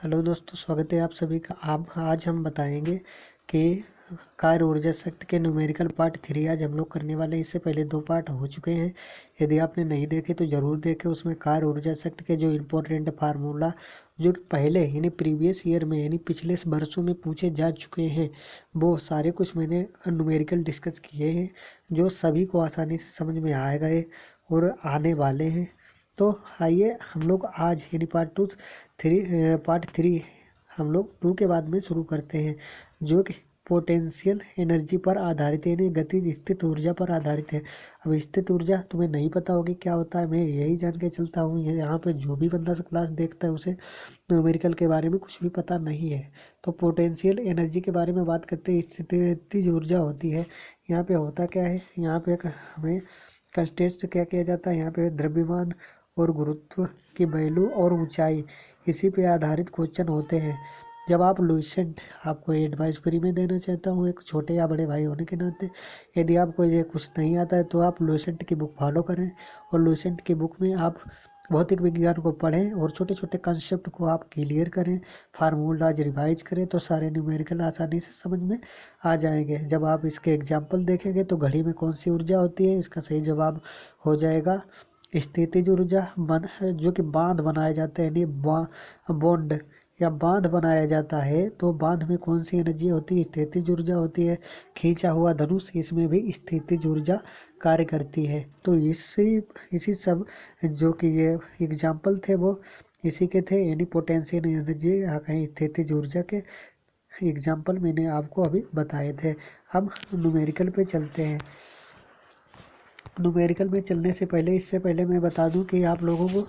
Hello दोस्तों, स्वागत है आप सभी का। आप आज हम बताएंगे कि कार्य ऊर्जा शक्ति के न्यूमेरिकल पार्ट 3 आज हम लोग करने वाले हैं। इससे पहले 2 पार्ट हो चुके हैं। यदि आपने नहीं देखे तो ज़रूर देखें। उसमें कार्य ऊर्जा शक्ति के जो इम्पोर्टेंट फार्मूला जो कि पहले यानी प्रीवियस ईयर में यानी पिछले वर्षों में पूछे जा चुके हैं, वो सारे कुछ मैंने न्यूमेरिकल डिस्कस किए हैं, जो सभी को आसानी से समझ में आ गए और आने वाले हैं। तो आइए हम लोग आज यानी पार्ट थ्री हम लोग 2 के बाद में शुरू करते हैं, जो कि पोटेंशियल एनर्जी पर आधारित है, यानी गतिज स्थित ऊर्जा पर आधारित है। अब स्थित ऊर्जा तुम्हें नहीं पता होगी क्या होता है, मैं यही जान के चलता हूँ। यहाँ पे जो भी बंदा क्लास देखता है उसे न्यूमेरिकल के बारे में कुछ भी पता नहीं है। तो पोटेंशियल एनर्जी के बारे में बात करते हैं। स्थितिज ऊर्जा होती है, यहाँ पे होता क्या है, यहाँ पे हमें कंस्टेंट से क्या किया जाता है, यहाँ पे द्रव्यमान और गुरुत्व की वैल्यू और ऊंचाई, इसी पे आधारित क्वेश्चन होते हैं। जब आप लुसेंट, आपको एडवाइस फ्री में देना चाहता हूँ एक छोटे या बड़े भाई होने के नाते, यदि आपको ये कुछ नहीं आता है तो आप लुसेंट की बुक फॉलो करें और लुसेंट की बुक में आप भौतिक विज्ञान को पढ़ें और छोटे छोटे कंसेप्ट को आप क्लियर करें, फार्मूलाज रिवाइज करें, तो सारे न्यूमेरिकल आसानी से समझ में आ जाएंगे। जब आप इसके एग्जाम्पल देखेंगे तो घड़ी में कौन सी ऊर्जा होती है, इसका सही जवाब हो जाएगा स्थितिज ऊर्जा। जो कि बांध बनाए जाते हैं, यानी बॉन्ड या बांध बनाया जाता है, तो बांध में कौन सी एनर्जी होती है, स्थितिज ऊर्जा होती है। खींचा हुआ धनुष, इसमें भी स्थितिज ऊर्जा कार्य करती है। तो इसी सब जो कि ये एग्जाम्पल थे वो इसी के थे, यानी पोटेंशियल एनर्जी या कहीं स्थितिज ऊर्जा के एग्जाम्पल मैंने आपको अभी बताए थे। अब न्यूमेरिकल पे चलते हैं। न्यूमेरिकल में चलने से पहले इससे पहले मैं बता दूं कि आप लोगों को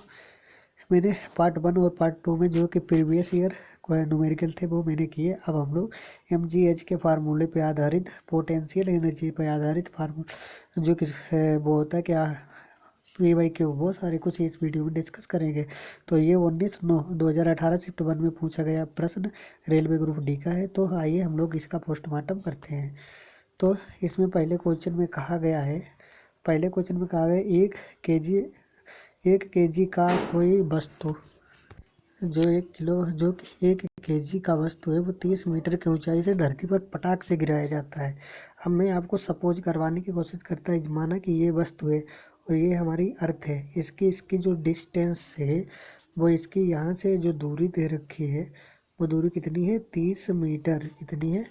मैंने पार्ट 1 और पार्ट 2 में जो कि प्रीवियस ईयर न्यूमेरिकल थे वो मैंने किए। अब हम लोग mgh के फार्मूले पे आधारित, पोटेंशियल एनर्जी पे आधारित फार्मूला जो कि वो होता है क्या, P/Q, वो सारे कुछ इस वीडियो में डिस्कस करेंगे। तो ये 19/9/2018 शिफ्ट 1 में पूछा गया प्रश्न रेलवे ग्रुप डी का है। तो आइए हम लोग इसका पोस्टमार्टम करते हैं। तो इसमें पहले क्वेश्चन में कहा गया है, एक केजी का कोई वस्तु, जो 1 केजी का वस्तु है, वो 30 मीटर की ऊंचाई से धरती पर पटाख से गिराया जाता है। अब मैं आपको सपोज करवाने की कोशिश करता है, माना कि ये वस्तु है और ये हमारी अर्थ है। इसकी जो डिस्टेंस है, वो इसकी यहाँ से जो दूरी दे रखी है, वो दूरी कितनी है, 30 मीटर। कितनी है,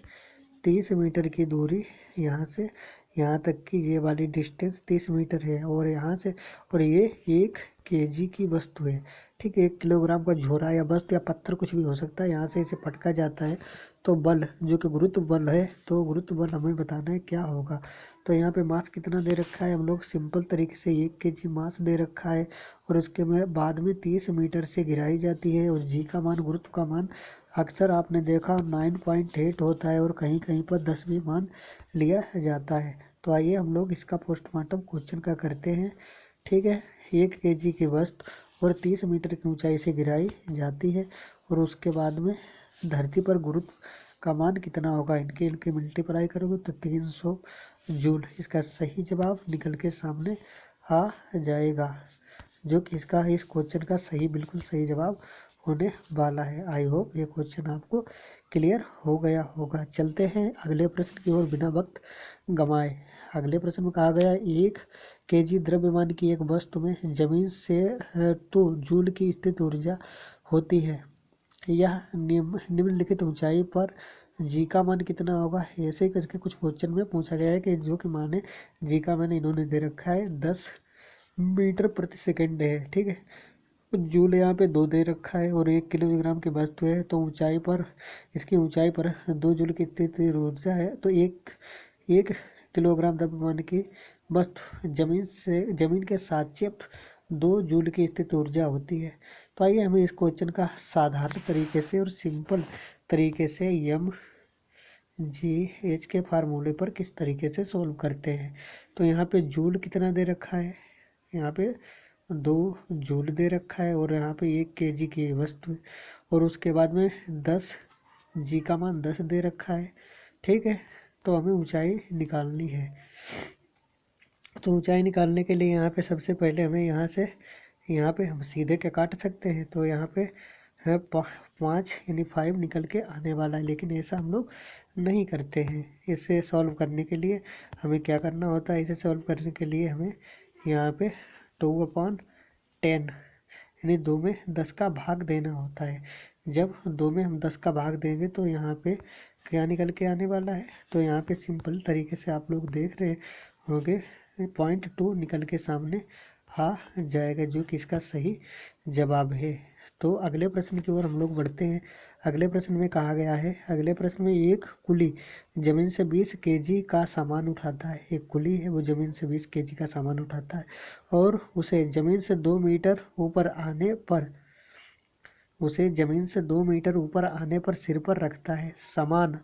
30 मीटर की दूरी। यहाँ से यहाँ तक की ये वाली डिस्टेंस 30 मीटर है, और यहाँ से, और ये 1 केजी की वस्तु है। ठीक है, 1 किलोग्राम का झोरा या वस्तु या पत्थर कुछ भी हो सकता है। यहाँ से इसे पटका जाता है, तो बल जो कि गुरुत्व बल है, तो गुरुत्व बल हमें बताना है क्या होगा। तो यहाँ पे मास कितना दे रखा है, हम लोग सिंपल तरीके से 1 केजी मास दे रखा है, और उसके बाद में 30 मीटर से गिराई जाती है। और जी का मान, गुरुत्व का मान अक्सर आपने देखा 9.8 होता है, और कहीं कहीं पर 10 भी मान लिया जाता है। तो आइए हम लोग इसका पोस्टमार्टम क्वेश्चन का करते हैं। ठीक है, 1 केजी की वस्तु और 30 मीटर की ऊंचाई से गिराई जाती है, और उसके बाद में धरती पर गुरुत्व का मान कितना होगा, इनके मल्टीप्लाई करोगे तो 300 जूल। इसका सही जवाब निकल के सामने आ जाएगा, जो कि इस क्वेश्चन का बिल्कुल सही जवाब होने वाला है। आई होप ये क्वेश्चन आपको क्लियर हो गया होगा। चलते हैं अगले प्रश्न की ओर बिना वक्त गंवाए। अगले प्रश्न में कहा गया, 1 केजी द्रव्यमान की एक वस्तु में जमीन से 2 जूल की स्थित ऊर्जा होती है। यह निम्नलिखित ऊंचाई पर जी का मान कितना होगा। ऐसे करके कुछ क्वेश्चन में पूछा गया है कि जो कि माने जी का मान इन्होंने दे रखा है 10 मीटर प्रति सेकंड है। ठीक है, जूल यहाँ पे 2 दे रखा है, और 1 किलोग्राम की वस्तु है, तो ऊंचाई पर, इसकी ऊंचाई पर 2 जूल की स्थित ऊर्जा है। तो एक किलोग्राम द्रव्यमान की वस्तु जमीन के सापेक्ष 2 जूल की स्थित ऊर्जा होती है। तो आइए हमें इस क्वेश्चन का साधारण तरीके से और सिंपल तरीके से mgh के फार्मूले पर किस तरीके से सोल्व करते हैं। तो यहाँ पे जूल कितना दे रखा है, यहाँ पे 2 जूल दे रखा है, और यहाँ पे 1 केजी की वस्तु है, और उसके बाद में 10 जी का मान 10 दे रखा है। ठीक है, तो हमें ऊंचाई निकालनी है। तो ऊंचाई निकालने के लिए यहाँ पे सबसे पहले हमें यहाँ पे हम सीधे क्या काट सकते हैं। तो यहाँ पे है 5 यानी 5 निकल के आने वाला है, लेकिन ऐसा हम लोग नहीं करते हैं। इसे सॉल्व करने के लिए हमें क्या करना होता है, इसे सॉल्व करने के लिए हमें यहाँ पे 2/10 यानी 2 में 10 का भाग देना होता है। जब 2 में हम 10 का भाग देंगे तो यहाँ पे क्या निकल के आने वाला है, तो यहाँ पे सिंपल तरीके से आप लोग देख रहे होंगे 0.2 निकल के सामने आ जाएगा, जो कि इसका सही जवाब है। तो अगले प्रश्न की ओर हम लोग बढ़ते हैं। अगले प्रश्न में कहा गया है, अगले प्रश्न में एक कुली जमीन से 20 केजी का सामान उठाता है। एक कुली है वो जमीन से 20 केजी का सामान उठाता है और उसे जमीन से 2 मीटर ऊपर आने पर सिर पर रखता है। सामान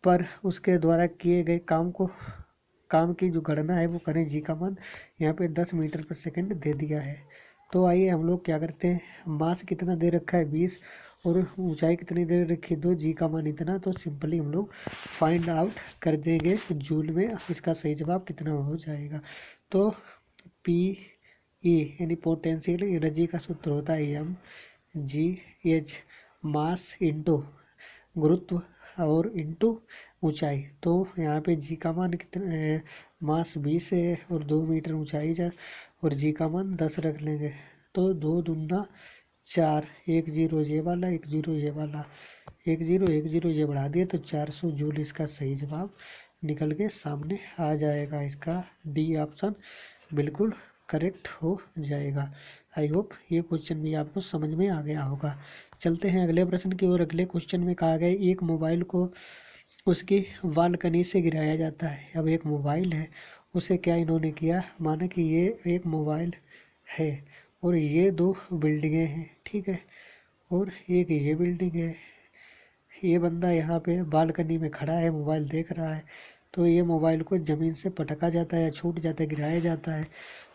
पर उसके द्वारा किए गए काम की जो गणना है वो करें। जी का मान यहाँ पे 10 मीटर पर सेकंड दे दिया है। तो आइए हम लोग क्या करते हैं, मास कितना दे रखा है 20 और ऊंचाई कितनी दे रखी है 2, जी का मान इतना, तो सिंपली हम लोग फाइंड आउट कर देंगे जूल में इसका सही जवाब कितना हो जाएगा। तो पी ई यानी पोटेंशियल एनर्जी का सूत्र होता है mgh, मास इंटू गुरुत्व और इंटू ऊंचाई। तो यहाँ पे जी का मान कितना, मास 20 है और 2 मीटर ऊंचाई और जी का मान 10 रख लेंगे। तो 2 दूना 4, 1 0 ये वाला, 1 0 ये वाला, 1 0 1 0 ये बढ़ा दिए तो 400 जूल इसका सही जवाब निकल के सामने आ जाएगा। इसका डी ऑप्शन बिल्कुल करेक्ट हो जाएगा। आई होप ये क्वेश्चन भी आपको समझ में आ गया होगा। चलते हैं अगले प्रश्न की ओर। अगले क्वेश्चन में कहा गया एक मोबाइल को उसकी बालकनी से गिराया जाता है। अब एक मोबाइल है, उसे क्या इन्होंने किया, माना कि ये एक मोबाइल है और ये 2 बिल्डिंगें हैं, ठीक है, और एक ये बिल्डिंग है। ये बंदा यहाँ पे बालकनी में खड़ा है, मोबाइल देख रहा है। तो ये मोबाइल को ज़मीन से पटका जाता है या छूट जाता है, गिराया जाता है।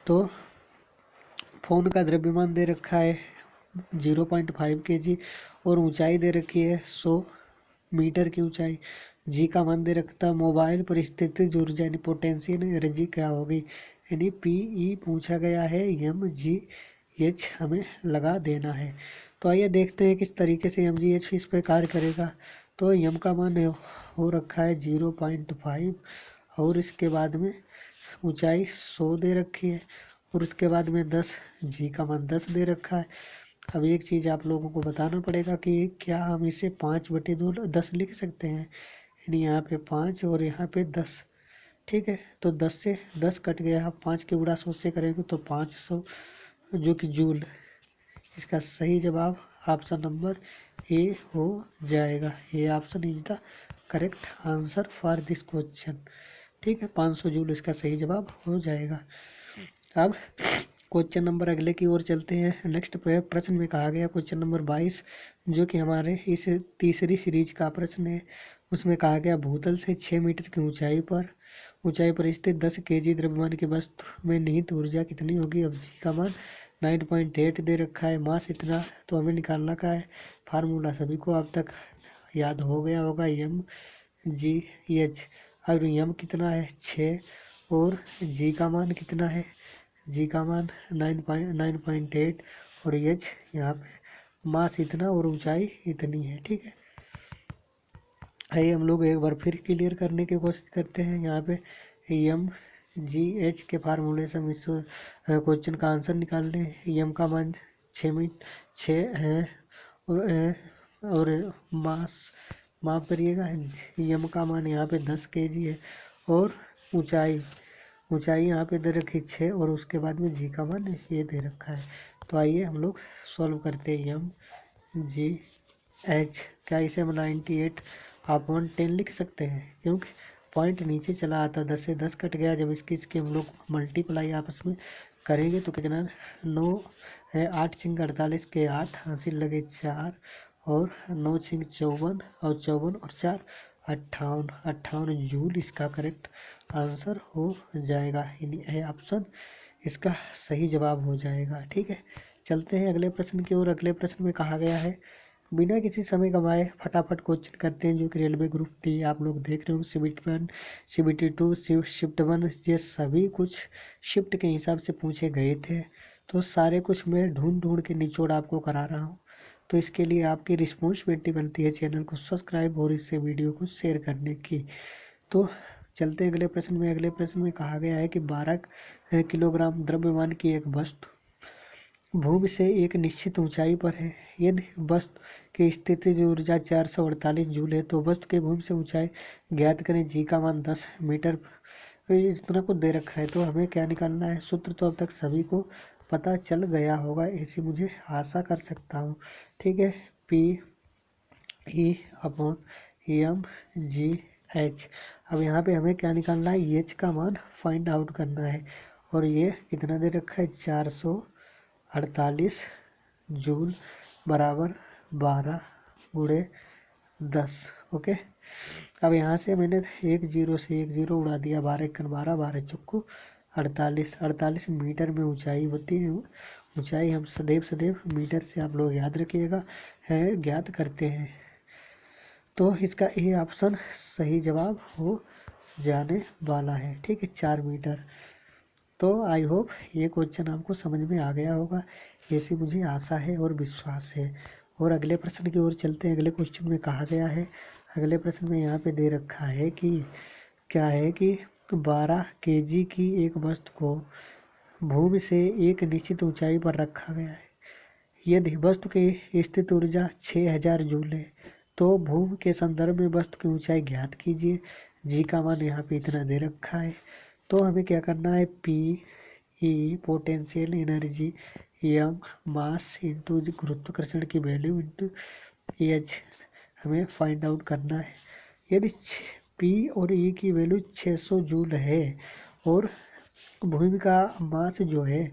तो फ़ोन का द्रव्यमान दे रखा है 0.5 kg और ऊंचाई दे रखी है 100 मीटर की ऊंचाई। जी का मान दे रखता है। मोबाइल पर स्थित ऊर्जा यानी पोटेंशियल एनर्जी क्या होगी, यानी पी पूछा गया है, mgh हमें लगा देना है। तो आइए देखते हैं किस तरीके से mgh इस पर कार्य करेगा। तो m का मान हो रखा है 0.5 और इसके बाद में ऊंचाई 100 दे रखी है और उसके बाद में 10, जी का मान 10 दे रखा है। अब एक चीज़ आप लोगों को बताना पड़ेगा कि क्या हम इसे 5/2 10 लिख सकते हैं, यानी यहाँ पे 5 और यहाँ पे 10, ठीक है। तो 10 से 10 कट गया, आप 5 के गुणा 100 से करेंगे तो 500 जो कि जूल। इसका सही जवाब ऑप्शन नंबर ए हो जाएगा। ये option is the correct answer for this question, ठीक है। 500 जूल इसका सही जवाब हो जाएगा। अब क्वेश्चन नंबर अगले की ओर चलते हैं। नेक्स्ट प्रश्न में कहा गया क्वेश्चन नंबर 22, जो कि हमारे इस तीसरी सीरीज का प्रश्न है। उसमें कहा गया भूतल से 6 मीटर की ऊंचाई पर स्थित 10 kg द्रव्यमान की वस्तु में निहित ऊर्जा कितनी होगी। अब जी का मान 9.8 दे रखा है, मास इतना, तो हमें निकालना का है। फार्मूला सभी को अब तक याद हो गया होगा, mgh। अब m कितना है 6 और जी का मान कितना है, जी का मान 9.8 और एच यहाँ पे मास इतना और ऊंचाई इतनी है, ठीक है। आइए हम लोग एक बार फिर क्लियर करने की कोशिश करते हैं। यहाँ पे mgh के फार्मूले से हम इस क्वेश्चन का आंसर निकाल लें। m का मान 6 है और मास माफ करिएगा, m का मान यहाँ पे 10 kg है और ऊंचाई यहाँ पे दे रखी 6 और उसके बाद में जी का मान ये दे रखा है। तो आइए हम लोग सॉल्व करते हैं। mgh क्या इसे हम 98/10 लिख सकते हैं, क्योंकि पॉइंट नीचे चला आता, 10 से 10 कट गया। जब इसके हम लोग मल्टीप्लाई आपस में करेंगे तो कितना 9 है, 8 × 48 के 8, हासिल लगे 4 और 9 × 54 और 54 और 4 58 जूल इसका करेक्ट आंसर हो जाएगा, यानी ए ऑप्शन इसका सही जवाब हो जाएगा, ठीक है। चलते हैं अगले प्रश्न की ओर। अगले प्रश्न में कहा गया है बिना किसी समय गंवाए फटाफट क्वेश्चन करते हैं, जो कि रेलवे ग्रुप डी आप लोग देख रहे हो। शिफ्ट 1, शिफ्ट 2, शिफ्ट 1 ये सभी कुछ शिफ्ट के हिसाब से पूछे गए थे। तो सारे कुछ मैं ढूंढ के निचोड़ आपको करा रहा हूँ। तो इसके लिए आपकी रिस्पॉन्सिबिलिटी बनती है चैनल को सब्सक्राइब और इससे वीडियो को शेयर करने की। तो चलते हैं अगले प्रश्न में। अगले प्रश्न में कहा गया है कि 12 किलोग्राम द्रव्यमान की एक वस्तु भूमि से एक निश्चित ऊंचाई पर है। यदि वस्तु की स्थितिज ऊर्जा 448 जूल है तो वस्तु के भूमि से ऊंचाई ज्ञात करें। जी का मान 10 मीटर इतना कुछ दे रखा है, तो हमें क्या निकालना है। सूत्र तो अब तक सभी को पता चल गया होगा, ऐसी मुझे आशा कर सकता हूँ। ठीक है, P E upon M G H. अब यहाँ पे हमें क्या निकालना है, एच का मान फाइंड आउट करना है। और ये कितना दे रखा है, 448 जूल बराबर 12 गुणे 10। ओके, अब यहाँ से मैंने एक जीरो से एक जीरो उड़ा दिया, 12 एकन 12, 12 चौको 48 मीटर में ऊंचाई होती है। ऊंचाई हम सदैव मीटर से आप लोग याद रखिएगा है ज्ञात करते हैं। तो इसका ए ऑप्शन सही जवाब हो जाने वाला है। ठीक है, 4 मीटर। तो आई होप ये क्वेश्चन आपको समझ में आ गया होगा, ऐसी मुझे आशा है और विश्वास है। और अगले प्रश्न की ओर चलते हैं। अगले क्वेश्चन में कहा गया है, अगले प्रश्न में यहाँ पे दे रखा है कि क्या है कि 12 केजी की एक वस्तु को भूमि से एक निश्चित ऊंचाई पर रखा गया है। यदि वस्तु की स्थित ऊर्जा 6000 जूल है तो भूमि के संदर्भ में वस्तु की ऊंचाई ज्ञात कीजिए। जी का मान यहाँ पे इतना दे रखा है। तो हमें क्या करना है, P E potential energy, M mass into गुरुत्वाकर्षण की वैल्यू इंटू एच हमें फाइंड आउट करना है। यदि पी और ई की वैल्यू 600 जूल है और भूमि का मास जो है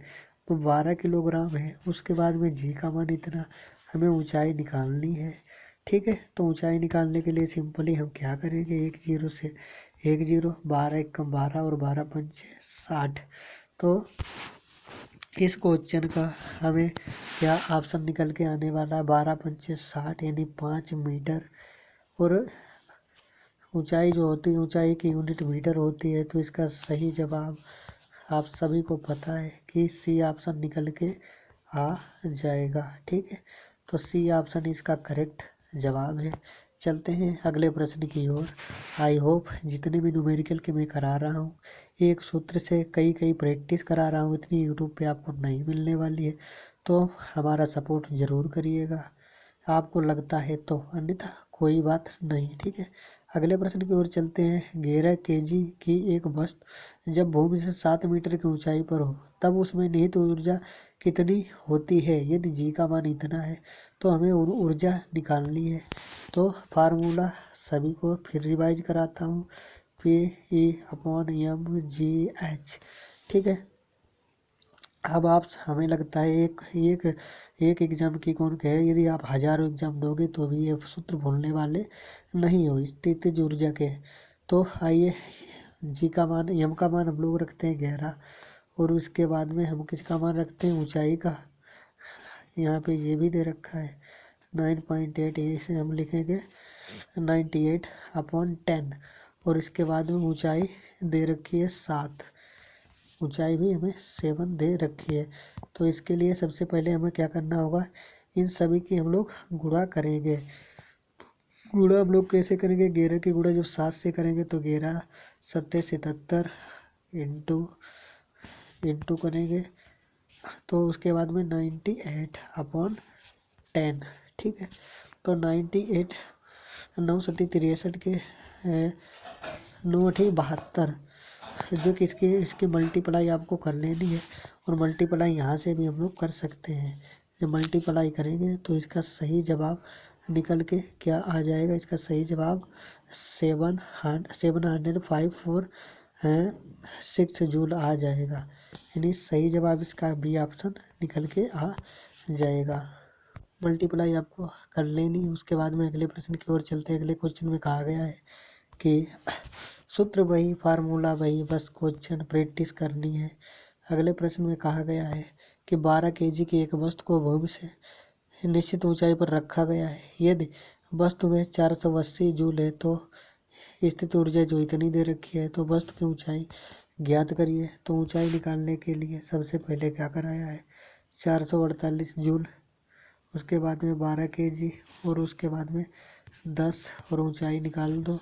वो 12 किलोग्राम है, उसके बाद में जी का मान इतना, हमें ऊंचाई निकालनी है। ठीक है, तो ऊंचाई निकालने के लिए सिंपली हम क्या करेंगे, एक जीरो से एक जीरो, 12 एकम 12 और 12 पंचे 60। तो इस क्वेश्चन का हमें क्या ऑप्शन निकल के आने वाला है, 12 पंचे 60 यानी 5 मीटर। और ऊंचाई जो होती है, ऊंचाई की यूनिट मीटर होती है। तो इसका सही जवाब आप सभी को पता है कि सी ऑप्शन निकल के आ जाएगा। ठीक है, तो सी ऑप्शन इसका करेक्ट जवाब है। चलते हैं अगले प्रश्न की ओर। आई होप जितने भी न्यूमेरिकल के मैं करा रहा हूँ, एक सूत्र से कई प्रैक्टिस करा रहा हूँ, इतनी यूट्यूब पे आपको नहीं मिलने वाली है। तो हमारा सपोर्ट ज़रूर करिएगा, आपको लगता है तो, अन्यथा कोई बात नहीं। ठीक है, अगले प्रश्न की ओर चलते हैं। 11 केजी की एक वस्तु जब भूमि से 7 मीटर की ऊंचाई पर हो तब उसमें निहित ऊर्जा कितनी होती है। यदि जी का मान इतना है तो हमें ऊर्जा निकालनी है। तो फार्मूला सभी को फिर रिवाइज कराता हूँ, P E upon M G H. ठीक है, अब आप, हमें लगता है एक एग्जाम की कौन कहे, यदि आप हजारों एग्जाम दोगे तो भी ये सूत्र भूलने वाले नहीं हो स्थितिज ऊर्जा के। तो आइए, जी का मान, एम का मान हम लोग रखते हैं 11 और उसके बाद में हम किसका मान रखते हैं, ऊंचाई का। यहाँ पे ये भी दे रखा है 9.8, इसे हम लिखेंगे 98 अपॉन 10। और इसके बाद में ऊंचाई दे रखी है 7, ऊंचाई भी हमें 7 दे रखी है। तो इसके लिए सबसे पहले हमें क्या करना होगा, इन सभी की हम लोग गुणा करेंगे। गुणा हम लोग कैसे करेंगे, 11 की गुणा जब 7 से करेंगे तो 11 7 77 इंटू करेंगे, तो उसके बाद में 98 अपॉन 10। ठीक है, तो 98 9 7 63 के 9 8 72, जो कि इसकी मल्टीप्लाई आपको कर लेनी है। और मल्टीप्लाई यहाँ से भी हम लोग कर सकते हैं। जब मल्टीप्लाई करेंगे तो इसका सही जवाब निकल के क्या आ जाएगा, इसका सही जवाब 705.46 जूल आ जाएगा। यानी सही जवाब इसका बी ऑप्शन निकल के आ जाएगा। मल्टीप्लाई आपको कर लेनी है। उसके बाद में अगले प्रश्न की ओर चलते हैं। अगले क्वेश्चन में कहा गया है कि सूत्र वही, फार्मूला वही, बस क्वेश्चन प्रैक्टिस करनी है। अगले प्रश्न में कहा गया है कि 12 केजी की एक वस्तु को भूमि से निश्चित ऊंचाई पर रखा गया है। यदि वस्तु में 480 जूल है तो स्थित ऊर्जा जो इतनी दे रखी है, तो वस्तु की ऊंचाई ज्ञात करिए। तो ऊंचाई निकालने के लिए सबसे पहले क्या कराया है, 448 जूल उसके बाद में 12 kg और उसके बाद में 10 और ऊंचाई निकाल दो।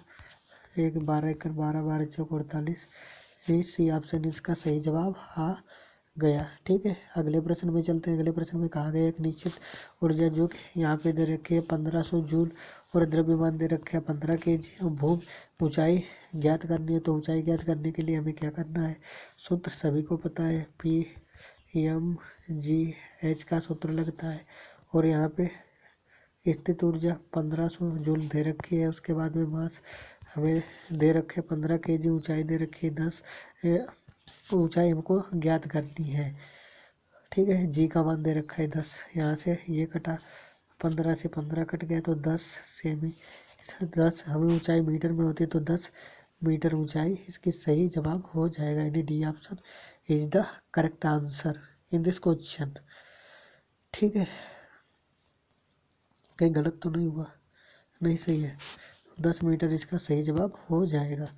12 एकड़ 12 12 चौक 48। सी ऑप्शन इसका सही जवाब आ गया। ठीक है, अगले प्रश्न में चलते हैं। अगले प्रश्न में कहा गया एक निश्चित ऊर्जा जो कि यहाँ पे दे रखी है 1500 जूल और द्रव्यमान दे रखे है 15 kg और भूमि ऊंचाई ज्ञात करनी है। तो ऊंचाई ज्ञात करने के लिए हमें क्या करना है? सूत्र सभी को पता है, PmGH का सूत्र लगता है। और यहाँ पे स्थित ऊर्जा 1500 जूल दे रखी है। उसके बाद में मास हमें दे रखे 15 kg, ऊंचाई दे रखी है 10। ऊंचाई हमको ज्ञात करनी है। ठीक है, जी का मान दे रखा है 10। यहाँ से ये कटा, 15 से 15 कट गया तो 10 सेमी। 10 हमें ऊंचाई मीटर में होती है तो 10 मीटर ऊंचाई इसकी सही जवाब हो जाएगा। यानी D option is the correct answer in this question. ठीक है, कहीं गलत तो नहीं हुआ? नहीं, सही है। 10 मीटर इसका सही जवाब हो जाएगा।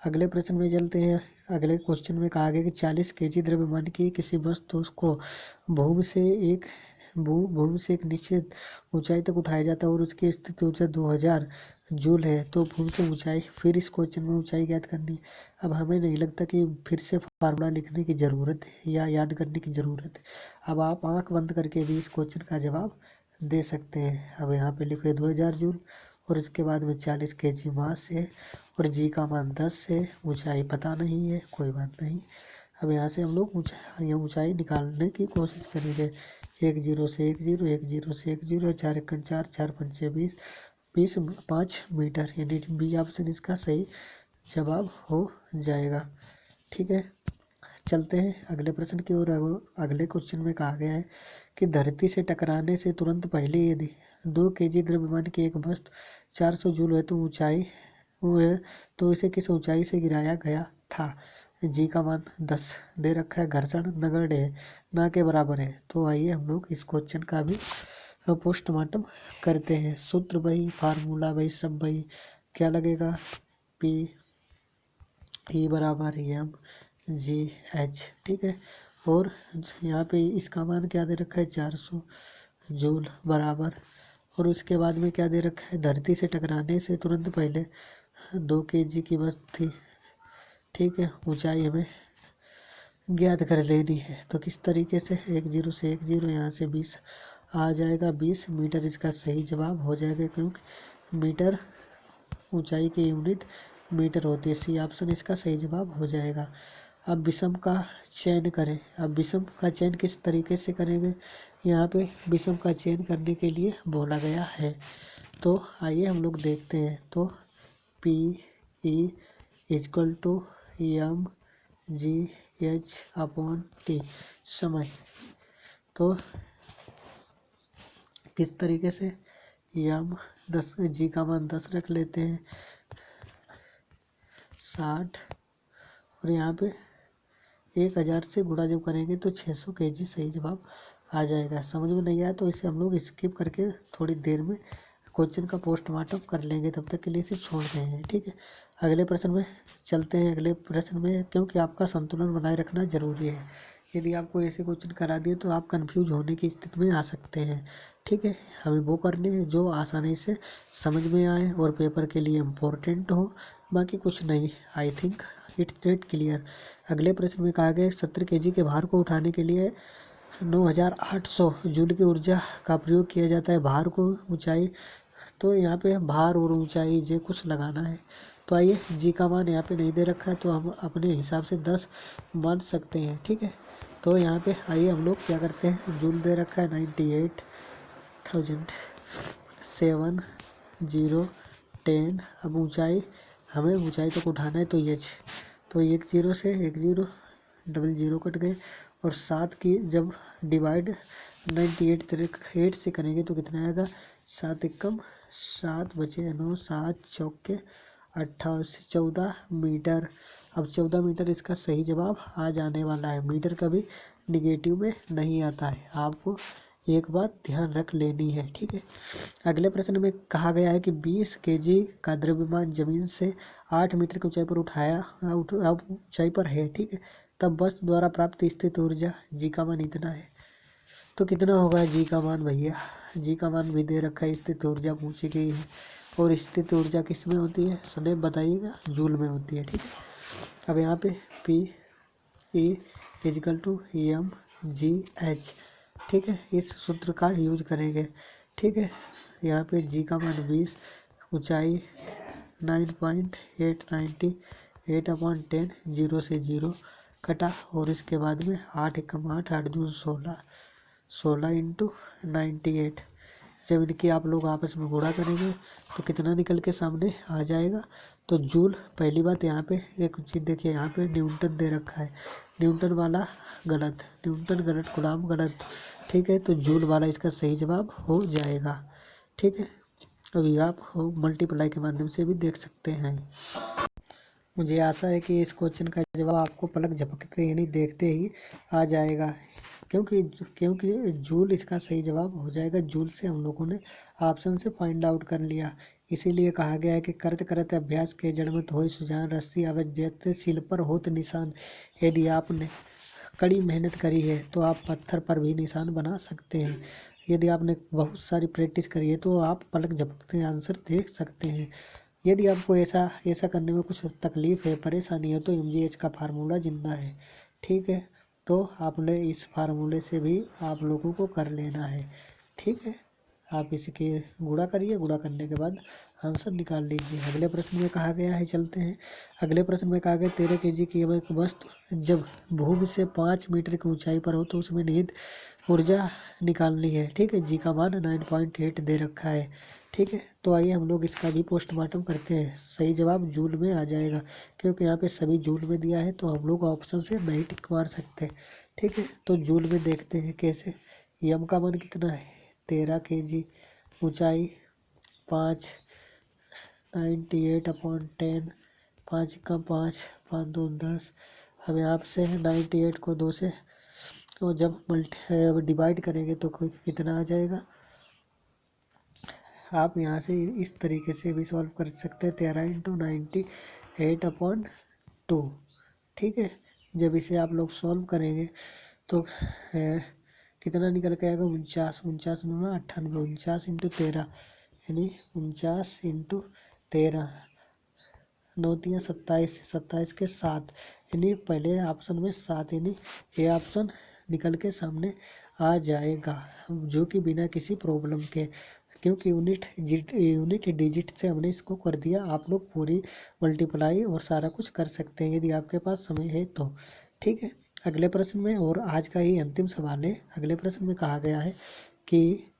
अगले प्रश्न में चलते हैं। अगले क्वेश्चन में कहा गया कि 40 kg द्रव्यमान की किसी वस्तु को भूमि से एक निश्चित ऊंचाई तक उठाया जाता है और उसकी स्थित ऊर्जा 2000 जूल है। तो भूमि से ऊंचाई, फिर इस क्वेश्चन में ऊंचाई ज्ञात करनी है। अब हमें नहीं लगता कि फिर से फार्मूला लिखने की ज़रूरत है या याद करने की ज़रूरत है। अब आप आंख बंद करके भी इस क्वेश्चन का जवाब दे सकते हैं। अब यहाँ पे लिखो 2000 जूल और इसके बाद में 40 kg मास है और जी का मान 10 है। ऊंचाई पता नहीं है, कोई बात नहीं। अब यहाँ से हम लोग ऊंचाई निकालने की कोशिश करेंगे। 1 0 से 1 0, 1 0 से 1 0, 4 1 4, 4 5 20, 5 मीटर। यानी बी ऑप्शन इसका सही जवाब हो जाएगा। ठीक है, चलते हैं अगले प्रश्न की ओर। अगले क्वेश्चन में कहा गया है कि धरती से टकराने से तुरंत पहले यदि 2 kg द्रव्यमान की एक वस्तु 400 जूल है तो तो इसे किस ऊंचाई से गिराया गया था? जी का मान 10 दे रखा है। घर्षण नगण्य है, ना के बराबर है। तो आइए हम लोग इस क्वेश्चन का भी पोस्टमार्टम करते हैं। सूत्र वही, फार्मूला वही, सब वही। क्या लगेगा? PE बराबर MGH। ठीक है, और यहाँ पे इसका मान क्या दे रखा है? 400 जूल बराबर। और उसके बाद में क्या दे रखा है? धरती से टकराने से तुरंत पहले 2 kg की वस्तु थी। ठीक है, ऊंचाई हमें ज्ञात कर लेनी है। तो किस तरीके से? 1 0 से 1 0, यहाँ से 20 आ जाएगा। 20 मीटर इसका सही जवाब हो जाएगा, क्योंकि मीटर ऊंचाई की यूनिट मीटर होती है। सी ऑप्शन इसका सही जवाब हो जाएगा। अब विषम का चयन करें। अब विषम का चयन किस तरीके से करेंगे? यहाँ पे विषम का चयन करने के लिए बोला गया है। तो आइए हम लोग देखते हैं। तो PE इजक्वल टू MGH/T समय। तो किस तरीके से? जी का मान 10 रख लेते हैं, 60 और यहाँ पे 1000 से गुणा जब करेंगे तो 600 kg सही जवाब आ जाएगा। समझ में नहीं आया तो इसे हम लोग स्किप करके थोड़ी देर में क्वेश्चन का पोस्टमार्टम कर लेंगे, तब तक के लिए इसे छोड़ देंगे। ठीक है, अगले प्रश्न में चलते हैं। अगले प्रश्न में, क्योंकि आपका संतुलन बनाए रखना जरूरी है। यदि आपको ऐसे क्वेश्चन करा दिए तो आप कंफ्यूज होने की स्थिति में आ सकते हैं। ठीक है, हमें वो करने हैं जो आसानी से समझ में आए और पेपर के लिए इम्पोर्टेंट हो, बाकी कुछ नहीं। I think it's that clear. अगले प्रश्न में कहा गया 70 kg के भार को उठाने के लिए 9800 जूल की ऊर्जा का प्रयोग किया जाता है। भार को ऊंचाई, तो यहाँ पे भार और ऊंचाई जे कुछ लगाना है। तो आइए, जी का मान यहाँ पे नहीं दे रखा है तो हम अपने हिसाब से 10 मान सकते हैं। ठीक है, तो यहाँ पे आइए हम लोग क्या करते हैं। जूल दे रखा है 98,000, 7 0 10। अब ऊंचाई, हमें ऊंचाई तक उठाना है तो तो 1 0 से 1 0, डबल 0 कट गए और 7 की जब डिवाइड 98 से करेंगे तो कितना आएगा? 7 एकम 7 बचे 9, 7 चौके 88, 14 मीटर। अब 14 मीटर इसका सही जवाब आ जाने वाला है। मीटर कभी निगेटिव में नहीं आता है, आपको एक बात ध्यान रख लेनी है। ठीक है, अगले प्रश्न में कहा गया है कि 20 kg का द्रव्यमान जमीन से 8 मीटर की ऊंचाई पर ऊंचाई पर है। ठीक है, तब वस्तु द्वारा प्राप्त स्थित ऊर्जा जी का मान इतना है। तो कितना होगा जी का मान भैया? जी का मान भी दे रखा है, स्थित ऊर्जा पूछी गई है। और स्थित ऊर्जा किस में होती है सदैव बताइएगा? जूल में होती है। ठीक है, अब यहाँ पे P E equal to M G H. ठीक है, इस सूत्र का यूज करेंगे। ठीक है, यहाँ पे जी का मान 20, ऊंचाई 9.898/10, 0 से 0 कटा, और इसके बाद में 8 एकम 8, 8 दूनी 16, 16 इंटू 98। जब इनकी आप लोग आपस में गुणा करेंगे तो कितना निकल के सामने आ जाएगा? तो जूल। पहली बात यहाँ पे एक चीज़ देखिए, यहाँ पे न्यूटन दे रखा है, न्यूटन वाला गलत, न्यूटन गलत, कूलम्ब गलत। ठीक है, तो जूल वाला इसका सही जवाब हो जाएगा। ठीक है, अभी आप मल्टीप्लाई के माध्यम से भी देख सकते हैं। मुझे आशा है कि इस क्वेश्चन का जवाब आपको पलक झपकते यानी देखते ही आ जाएगा, क्योंकि जूल इसका सही जवाब हो जाएगा। जूल से हम लोगों ने ऑप्शन से फाइंड आउट कर लिया। इसीलिए कहा गया है कि करत करत अभ्यास के जड़मत होय सुजान, रस्सी आवत जैसे सिल पर होत निशान। यदि आपने कड़ी मेहनत करी है तो आप पत्थर पर भी निशान बना सकते हैं। यदि आपने बहुत सारी प्रैक्टिस करी है तो आप पलक झपकते आंसर देख सकते हैं। यदि आपको ऐसा करने में कुछ तकलीफ़ है, परेशानी है, तो MGH का फार्मूला जिंदा है। ठीक है, तो आपने इस फार्मूले से भी आप लोगों को कर लेना है। ठीक है, आप इसके गुणा करिए, गुणा करने के बाद आंसर निकाल लीजिए। अगले प्रश्न में कहा गया है, चलते हैं। अगले प्रश्न में कहा गया 13 kg की एक वस्तु जब भूमि से 5 मीटर की ऊंचाई पर हो तो उसमें निहित ऊर्जा निकालनी है। ठीक है, जी का मान 9.8 दे रखा है। ठीक है, तो आइए हम लोग इसका भी पोस्टमार्टम करते हैं। सही जवाब जूल में आ जाएगा, क्योंकि यहाँ पे सभी जूल में दिया है, तो हम लोग ऑप्शन से नहीं टिक मार सकते। ठीक है, तो जूल में देखते हैं कैसे। यम का मान कितना है? 13 kg, ऊंचाई 5, 98/10, 5 का 5, 5 2 10। अब यहाँ से 98 को 2 से तो जब डिवाइड करेंगे तो कितना आ जाएगा? आप यहाँ से इस तरीके से भी सॉल्व कर सकते हैं, 13×98/2। ठीक है, जब इसे आप लोग सॉल्व करेंगे तो कितना निकल के आएगा? 49, 49 9 98, 49 इंटू 13 यानी 49 इंटू 13, 9 3 27, 27 के 7, यानी पहले ऑप्शन में 7, यानी ये ऑप्शन निकल के सामने आ जाएगा, जो कि बिना किसी प्रॉब्लम के, क्योंकि यूनिट डिजिट से हमने इसको कर दिया। आप लोग पूरी मल्टीप्लाई और सारा कुछ कर सकते हैं यदि आपके पास समय है तो। ठीक है, अगले प्रश्न में, और आज का ही अंतिम सवाल है, अगले प्रश्न में कहा गया है कि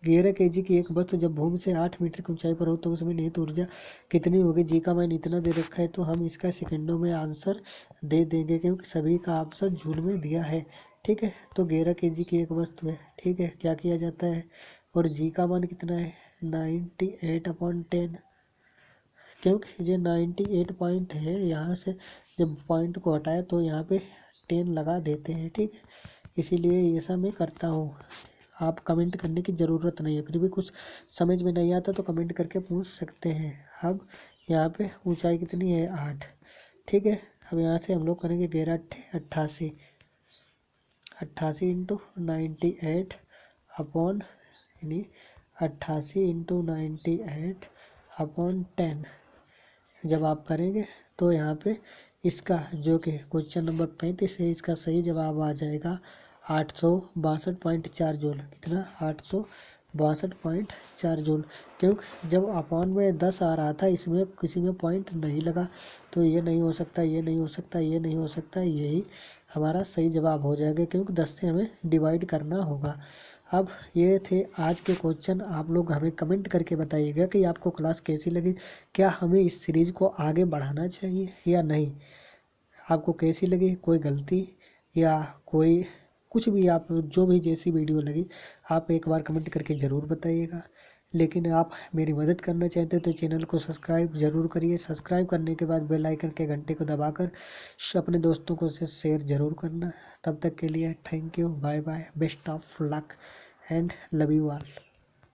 11 kg की एक वस्तु जब भूमि से 8 मीटर की ऊंचाई पर हो तो उसमें निहित ऊर्जा कितनी होगी? जी का मान इतना दे रखा है, तो हम इसका सेकंडों में आंसर दे देंगे, क्योंकि सभी का ऑप्शन जूल में दिया है। ठीक है, तो 11 kg की एक वस्तु है। ठीक है, क्या किया जाता है? और जी का मान कितना है? 98/10, क्योंकि ये 98 पॉइंट है, यहाँ से जब पॉइंट को हटाए तो यहाँ पे 10 लगा देते हैं। ठीक है, इसीलिए ऐसा मैं करता हूँ। आप कमेंट करने की ज़रूरत नहीं है, फिर भी कुछ समझ में नहीं आता तो कमेंट करके पूछ सकते हैं। अब यहाँ पे ऊंचाई कितनी है? 8। ठीक है, अब यहाँ से हम लोग करेंगे 11 88, 88 इंटू 98 अपॉन, यानी 88 इंटू 98/10। जब आप करेंगे तो यहाँ पे इसका जो कि क्वेश्चन नंबर 35 है, इसका सही जवाब आ जाएगा 862.4 जूल। कितना? 862.4 जूल, क्योंकि जब अपॉन में 10 आ रहा था, इसमें किसी में पॉइंट नहीं लगा, तो ये नहीं हो सकता, ये नहीं हो सकता, ये नहीं हो सकता, यही हमारा सही जवाब हो जाएगा, क्योंकि 10 से हमें डिवाइड करना होगा। अब ये थे आज के क्वेश्चन। आप लोग हमें कमेंट करके बताइएगा कि आपको क्लास कैसी लगी, क्या हमें इस सीरीज़ को आगे बढ़ाना चाहिए या नहीं, आपको कैसी लगी, कोई गलती या कोई कुछ भी, आप जो भी जैसी वीडियो लगी आप एक बार कमेंट करके ज़रूर बताइएगा। लेकिन आप मेरी मदद करना चाहते हैं तो चैनल को सब्सक्राइब ज़रूर करिए। सब्सक्राइब करने के बाद बेल आइकन के घंटे को दबाकर अपने दोस्तों को से शेयर ज़रूर करना। तब तक के लिए thank you, bye bye, best of luck and love you all.